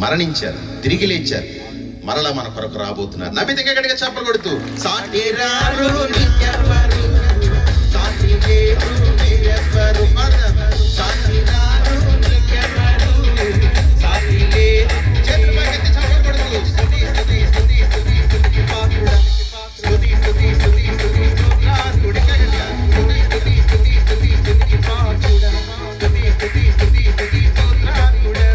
మరణించారు, తిరిగి లేచారు, మరలా మన కొరకు రాబోతున్నారు. నమ్మితే గట్టిగా చప్పలు కొడుతూ సాటి రారు నీకెవ్వరు, సాటి లేరు నీకెవ్వరు, సాటి రారు నీకెవ్వరు, సాటి లేరు. చేతులు పైకెత్తి చప్పలు కొడుతూ స్తుతి స్తుతి స్తుతి స్తుతి స్తుతికి పాత్రుడా, స్తుతి స్తుతి స్తుతి స్తుతి స్తోత్రార్హుడా, స్తుతి స్తుతి స్తుతి స్తుతి స్తుతికి పాత్రుడా, స్తుతి స్తుతి స్తుతి స్తుతి స్తోత్రార్హుడా.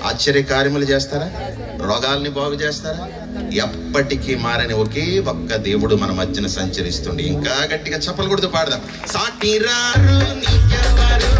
ఆశ్చర్య కార్యములు చేస్తారా, రోగాల్ని బాగు చేస్తారా? ఎప్పటికీ మారని ఒకే ఒక్క దేవుడు మన మధ్యన సంచరిస్తుండే. ఇంకా గట్టిగా చప్పలు కొడుతూ పాడదాం. సాటి రారు నీకెవ్వరు,